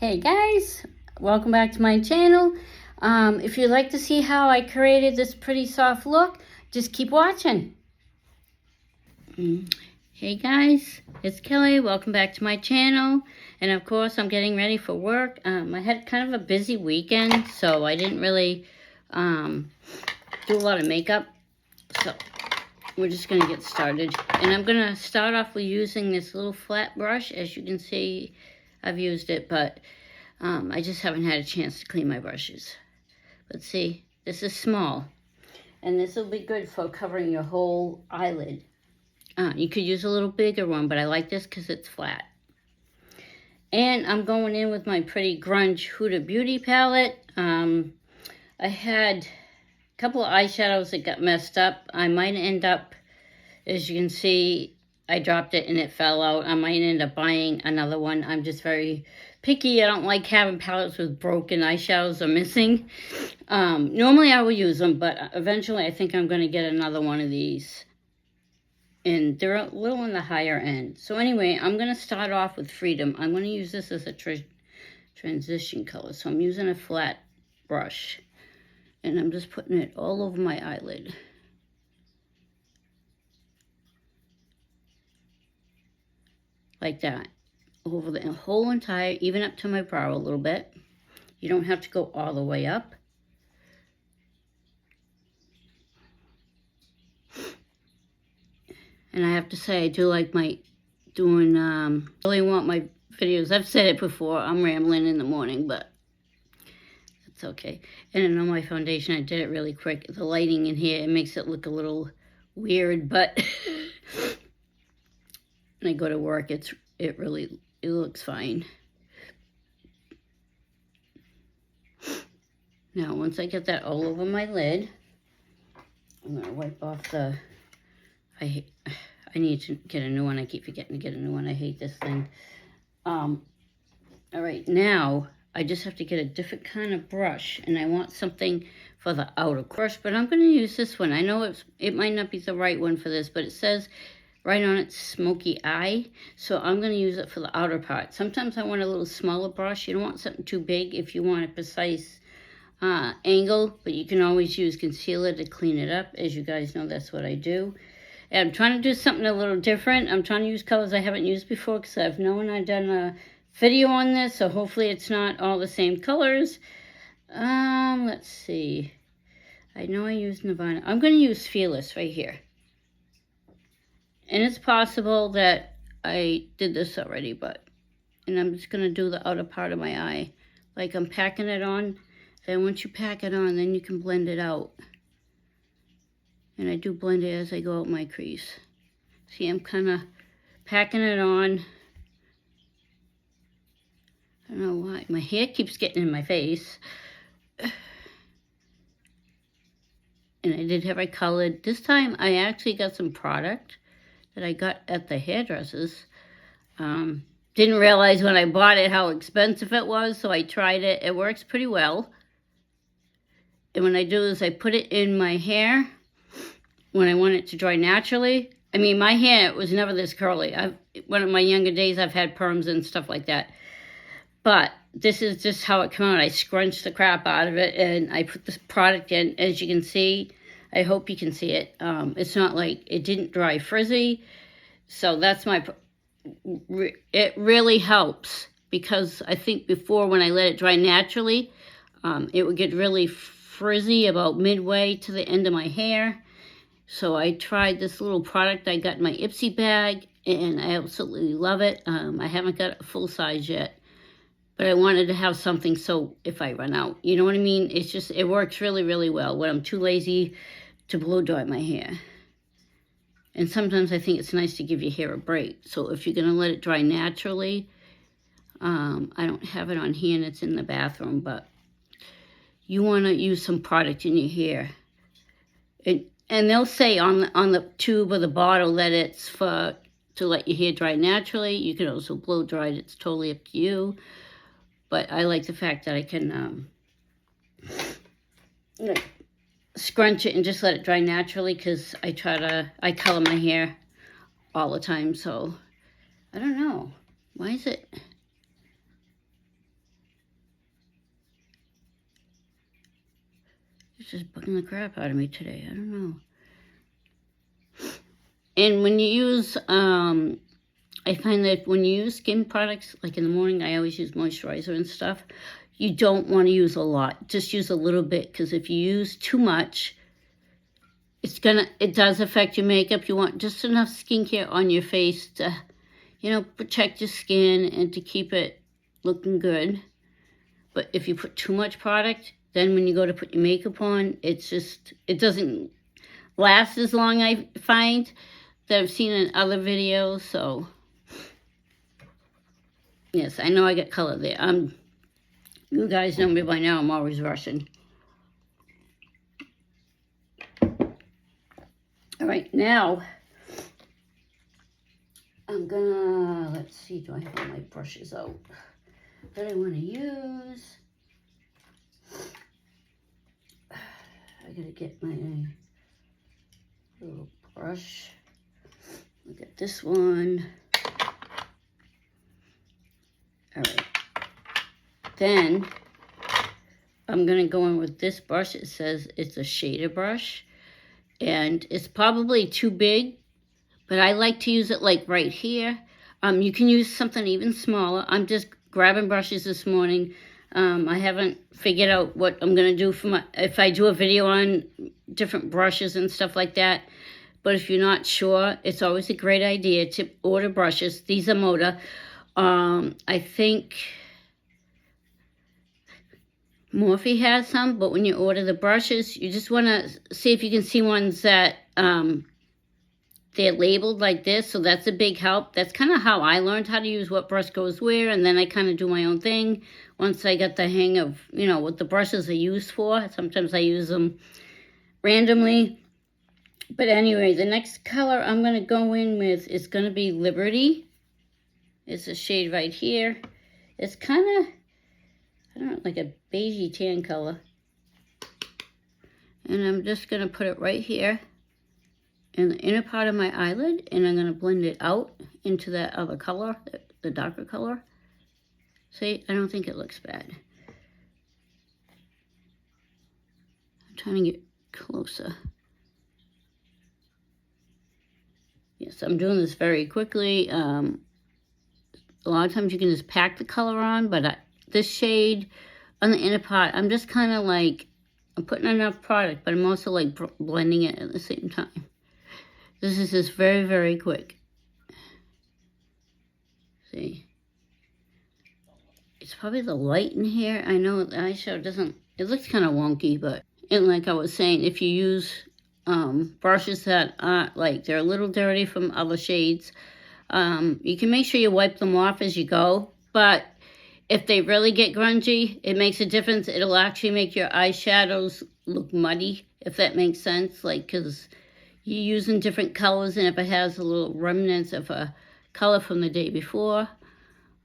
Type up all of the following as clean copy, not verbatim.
Hey guys, welcome back to my channel. If you'd like to see how I created this pretty soft look, just keep watching. Hey guys, it's Kelly. Welcome back to my channel. And of course, I'm getting ready for work. I had kind of a busy weekend, so I didn't really do a lot of makeup. So we're just going to get started. And I'm going to start off with using this little flat brush. As you can see, I've used it, but I just haven't had a chance to clean my brushes. But see, this is small. And this will be good for covering your whole eyelid. You could use a little bigger one, but I like this because it's flat. And I'm going in with my pretty grunge Huda Beauty palette. I had a couple of eyeshadows that got messed up. I might end up, as you can see, I dropped it and it fell out. I might end up buying another one. I'm just very picky. I don't like having palettes with broken eyeshadows or missing. Normally I will use them, but eventually I think I'm going to get another one of these. And they're a little on the higher end. So anyway, I'm going to start off with Freedom. I'm going to use this as a transition color. So I'm using a flat brush. And I'm just putting it all over my eyelid. Like that. Over the whole entire, even up to my brow a little bit. You don't have to go all the way up. And I have to say, I do like really want my videos. I've said it before, I'm rambling in the morning, but it's okay. And then on my foundation, I did it really quick. The lighting in here, it makes it look a little weird, but when I go to work, it looks fine. Now, once I get that all over my lid, I'm going to wipe off the... I need to get a new one. I keep forgetting to get a new one. I hate this thing. All right, now I just have to get a different kind of brush, and I want something for the outer brush, but I'm going to use this one. I know it might not be the right one for this, but it says right on it, smoky eye, so I'm going to use it for the outer part. Sometimes I want a little smaller brush. You don't want something too big if you want a precise angle, but you can always use concealer to clean it up. As you guys know, that's what I do. And I'm trying to do something a little different. I'm trying to use colors I haven't used before because I've known I've done a video on this, so hopefully it's not all the same colors. Let's see. I know I used Nirvana. I'm going to use Fearless right here. And it's possible that I did this already, and I'm just going to do the outer part of my eye. Like I'm packing it on. Then once you pack it on, then you can blend it out. And I do blend it as I go out my crease. See, I'm kind of packing it on. I don't know why. My hair keeps getting in my face. And I did have it colored. This time I actually got some product that I got at the hairdressers. Didn't realize when I bought it how expensive it was, so I tried it. It works pretty well. And what I do is I put it in my hair when I want it to dry naturally. I mean, my hair was never this curly. One of my younger days, I've had perms and stuff like that. But this is just how it came out. I scrunched the crap out of it, and I put this product in. As you can see, I hope you can see it. It's not like it didn't dry frizzy. So that's it really helps. Because I think before, when I let it dry naturally, it would get really frizzy about midway to the end of my hair. So I tried this little product I got in my Ipsy bag, and I absolutely love it. I haven't got a full size yet, but I wanted to have something so if I run out, you know what I mean? It's just, it works really, really well when I'm too lazy to blow dry my hair. And sometimes I think it's nice to give your hair a break. So if you're going to let it dry naturally, I don't have it on here and it's in the bathroom, but you want to use some product in your hair. And they'll say on the tube or the bottle that it's to let your hair dry naturally. You can also blow dry it. It's totally up to you. But I like the fact that I can scrunch it and just let it dry naturally, because I color my hair all the time. So I don't know. Why is it? It's just bugging the crap out of me today. I don't know. And when you use, I find that when you use skin products, like in the morning, I always use moisturizer and stuff. You don't want to use a lot. Just use a little bit, because if you use too much, it does affect your makeup. You want just enough skincare on your face to, protect your skin and to keep it looking good. But if you put too much product, then when you go to put your makeup on, it doesn't last as long, I find, that I've seen in other videos. So yes, I know I got color there. You guys know me by now, I'm always rushing. All right, now I'm gonna, let's see, do I have all my brushes out that I want to use? I gotta get my little brush. Look at this one. All right. Then I'm gonna go in with this brush. It says it's a shader brush, and it's probably too big, but I like to use it like right here. You can use something even smaller. I'm just grabbing brushes this morning. I haven't figured out what I'm gonna do if I do a video on different brushes and stuff like that. But if you're not sure, it's always a great idea to order brushes. These are Moda. I think Morphe has some, but when you order the brushes, you just want to see if you can see ones that they're labeled like this. So that's a big help. That's kind of how I learned how to use what brush goes where, and then I kind of do my own thing once I got the hang of, what the brushes are used for. Sometimes I use them randomly. But anyway, the next color I'm going to go in with is going to be Liberty. It's a shade right here. It's kind of, I don't know, like a beigey tan color. And I'm just going to put it right here in the inner part of my eyelid, and I'm going to blend it out into that other color, the darker color. See, I don't think it looks bad. I'm trying to get closer. Yes, I'm doing this very quickly. A lot of times you can just pack the color on, but this shade on the inner part, I'm just kind of like, I'm putting enough product, but I'm also like blending it at the same time. This is just very, very quick. See? It's probably the light in here. I know the eyeshadow doesn't, it looks kind of wonky, but, and like I was saying, if you use brushes that aren't like, they're a little dirty from other shades, you can make sure you wipe them off as you go. But if they really get grungy, it makes a difference. It'll actually make your eyeshadows look muddy, if that makes sense. Like, because you're using different colors, and if it has a little remnants of a color from the day before,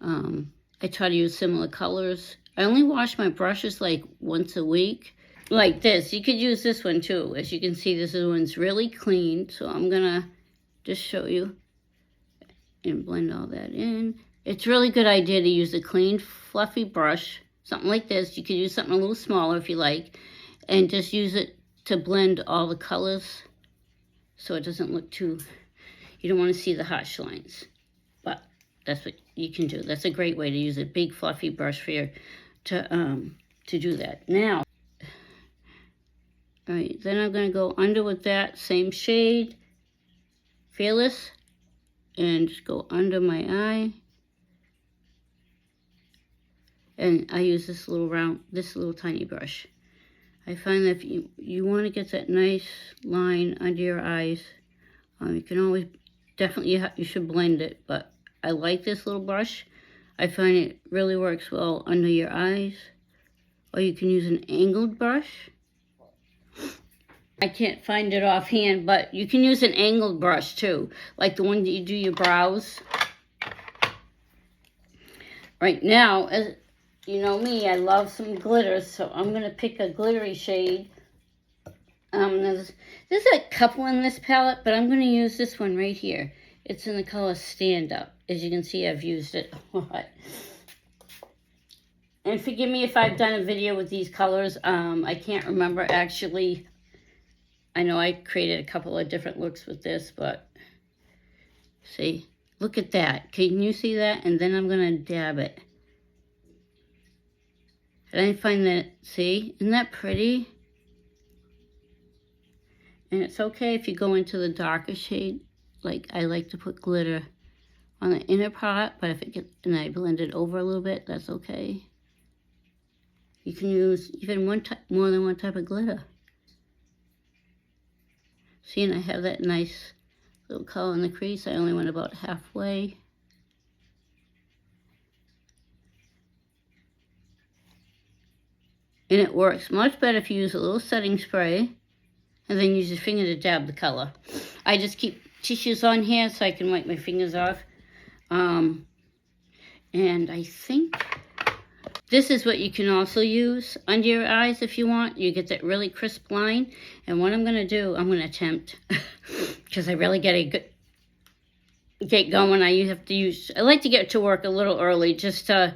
I try to use similar colors. I only wash my brushes like once a week. Like this, you could use this one too. As you can see, this one's really clean. So I'm gonna just show you and blend all that in. It's a really good idea to use a clean, fluffy brush, something like this. You could use something a little smaller if you like, and just use it to blend all the colors so it doesn't look too, you don't want to see the harsh lines. But that's what you can do. That's a great way to use a big, fluffy brush for your, to do that. Now, all right, then I'm going to go under with that same shade, Fearless, and just go under my eye. And I use this little tiny brush. I find that if you want to get that nice line under your eyes, you can always, definitely you should blend it, but I like this little brush. I find it really works well under your eyes. Or you can use an angled brush. I can't find it offhand, but you can use an angled brush too, like the one that you do your brows. Right now, as you know me, I love some glitter, so I'm going to pick a glittery shade. There's a couple in this palette, but I'm going to use this one right here. It's in the color Stand Up. As you can see, I've used it a lot. And forgive me if I've done a video with these colors. I can't remember actually. I know I created a couple of different looks with this, but see, look at that. Can you see that? And then I'm going to dab it. And I find that, see, isn't that pretty? And it's okay if you go into the darker shade. Like, I like to put glitter on the inner part, but if it gets, and I blend it over a little bit, that's okay. You can use even more than one type of glitter. See, and I have that nice little color in the crease. I only went about halfway. And it works much better if you use a little setting spray and then use your finger to dab the color. I just keep tissues on here so I can wipe my fingers off. And I think this is what you can also use under your eyes if you want. You get that really crisp line. And what I'm going to do, I'm going to attempt, because I really get going. I like to get to work a little early just to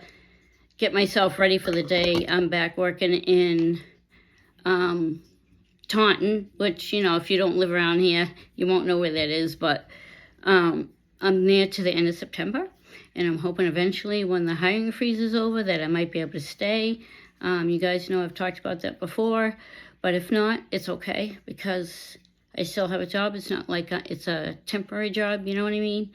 get myself ready for the day. I'm back working in Taunton, which, you know, if you don't live around here, you won't know where that is. But I'm there to the end of September. And I'm hoping eventually when the hiring freeze is over that I might be able to stay. You guys know I've talked about that before. But if not, it's okay because I still have a job. It's not like it's a temporary job, you know what I mean?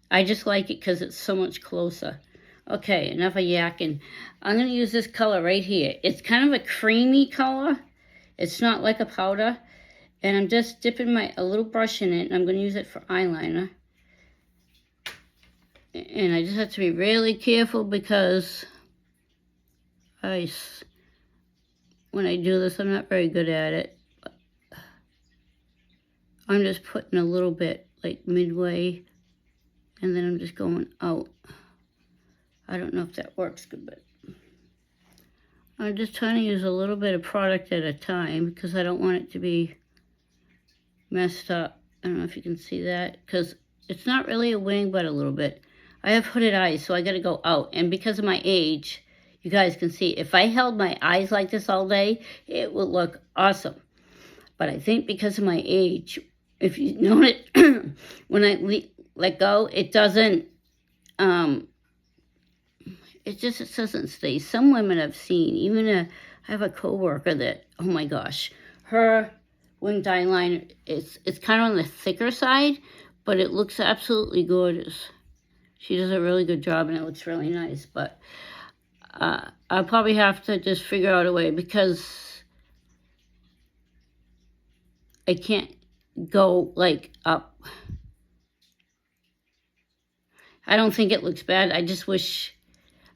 I just like it because it's so much closer. Okay, enough of yakking. I'm going to use this color right here. It's kind of a creamy color. It's not like a powder. And I'm just dipping a little brush in it. And I'm going to use it for eyeliner. And I just have to be really careful because when I do this, I'm not very good at it. But I'm just putting a little bit like midway. And then I'm just going out. I don't know if that works good, but I'm just trying to use a little bit of product at a time because I don't want it to be messed up. I don't know if you can see that because it's not really a wing, but a little bit. I have hooded eyes, so I got to go out. And because of my age, you guys can see, if I held my eyes like this all day, it would look awesome. But I think because of my age, if you know it, when I let go, it doesn't, it doesn't stay. Some women I've seen, even I have a coworker that, oh my gosh, her winged eyeliner, it's kind of on the thicker side, but it looks absolutely gorgeous. She does a really good job, and it looks really nice. But I'll probably have to just figure out a way because I can't go, like, up. I don't think it looks bad. I just wish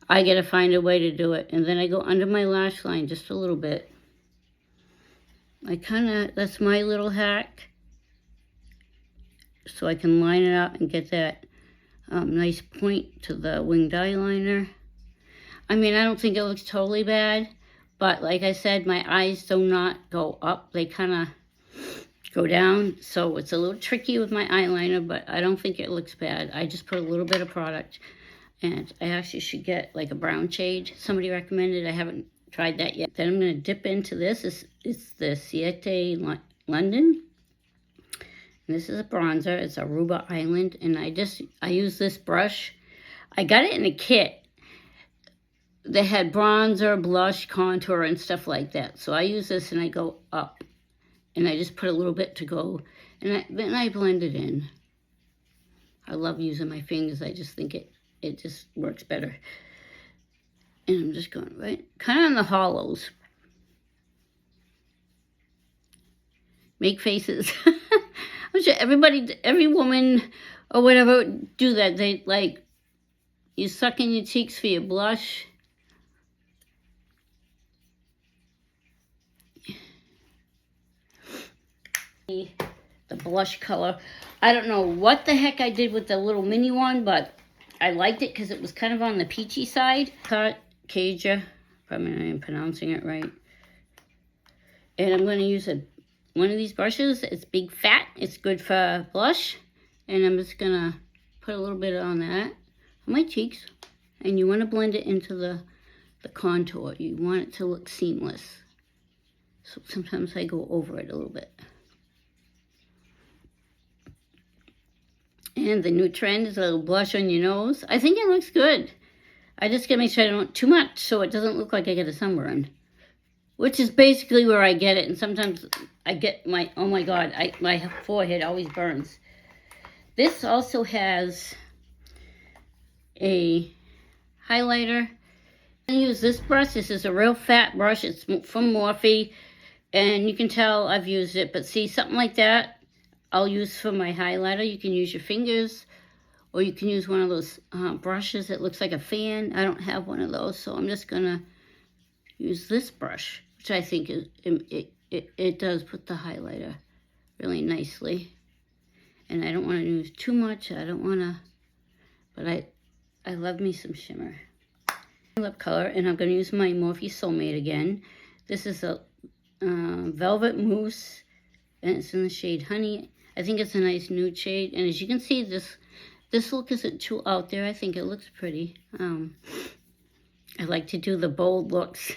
I got to find a way to do it. And then I go under my lash line just a little bit. That's my little hack. So I can line it up and get that nice point to the winged eyeliner. I mean, I don't think it looks totally bad, but like I said, my eyes do not go up. They kind of go down, so it's a little tricky with my eyeliner, but I don't think it looks bad. I just put a little bit of product, and I actually should get like a brown shade. Somebody recommended. I haven't tried that yet. Then I'm going to dip into this. It's the Siete London. And this is a bronzer. It's Aruba Island. And I use this brush. I got it in a kit. They had bronzer, blush, contour, and stuff like that. So I use this and I go up. And I just put a little bit to go. And then I blend it in. I love using my fingers. I just think it just works better. And I'm just going right, kind of on the hollows. Make faces. I'm sure every woman or whatever do that. They like, you suck in your cheeks for your blush. The blush color. I don't know what the heck I did with the little mini one, but I liked it because it was kind of on the peachy side. Kaja, probably not even pronouncing it right. And I'm going to use one of these brushes. It's big fat. It's good for blush. And I'm just going to put a little bit on that on my cheeks. And you want to blend it into the the contour. You want it to look seamless. So sometimes I go over it a little bit. And the new trend is a little blush on your nose. I think it looks good. I just gotta make sure I don't too much so it doesn't look like I get a sunburn. Which is basically where I get it. And sometimes I get my, oh my God, my forehead always burns. This also has a highlighter. I'm gonna use this brush. This is a real fat brush. It's from Morphe. And you can tell I've used it. But see, something like that, I'll use for my highlighter. You can use your fingers. Or you can use one of those brushes that looks like a fan. I don't have one of those. So I'm just going to use this brush. Which I think it does put the highlighter really nicely. And I don't want to use too much. I don't want to, but I love me some shimmer. Lip color, and I'm going to use my Morphe Soulmate again. This is a Velvet Mousse, and it's in the shade Honey. I think it's a nice nude shade, and as you can see, this look isn't too out there. I think it looks pretty. I like to do the bold looks.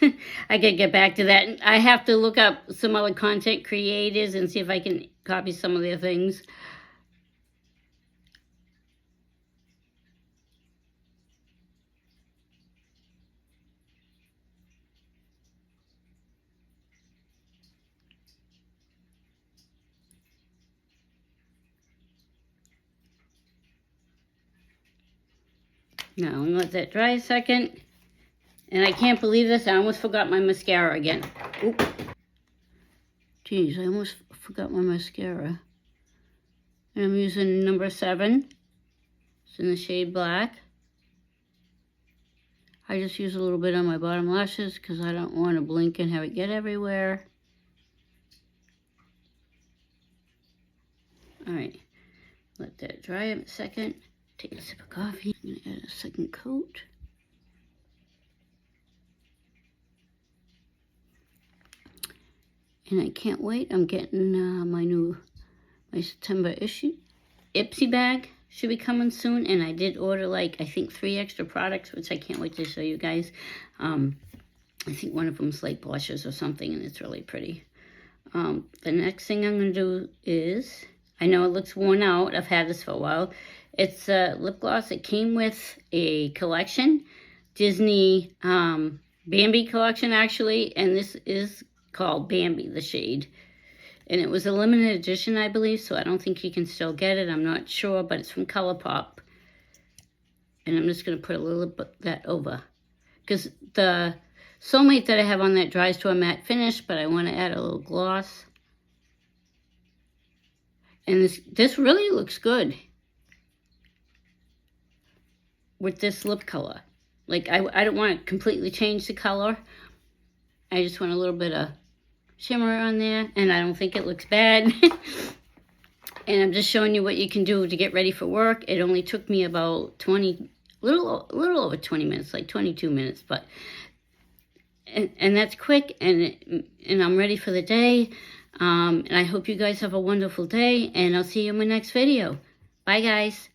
I gotta get back to that. I have to look up some other content creators and see if I can copy some of their things. Now, I'm gonna let that dry a second. And I can't believe this, I almost forgot my mascara again. Oop. Geez, I almost forgot my mascara. And I'm using number 7. It's in the shade Black. I just use a little bit on my bottom lashes because I don't want to blink and have it get everywhere. Alright, let that dry in a second. Take a sip of coffee. I'm going to add a second coat. And I can't wait. I'm getting my September Ipsy bag. Should be coming soon. And I did order like, I think 3 extra products, which I can't wait to show you guys. I think one of them's like blushes or something, and it's really pretty. The next thing I'm going to do is, I know it looks worn out. I've had this for a while. It's a lip gloss. It came with a collection. Disney Bambi collection, actually. And this is called Bambi, the shade. And it was a limited edition, I believe, so I don't think you can still get it. I'm not sure, but it's from ColourPop. And I'm just going to put a little bit of that over. Because the Soulmate that I have on that dries to a matte finish, but I want to add a little gloss. And this really looks good with this lip color. Like, I don't want to completely change the color. I just want a little bit of shimmer on there, and I don't think it looks bad. And I'm just showing you what you can do to get ready for work. It only took me about little over 20 minutes, like 22 minutes, but and that's quick, and I'm ready for the day. And I hope you guys have a wonderful day, and I'll see you in my next video. Bye, guys.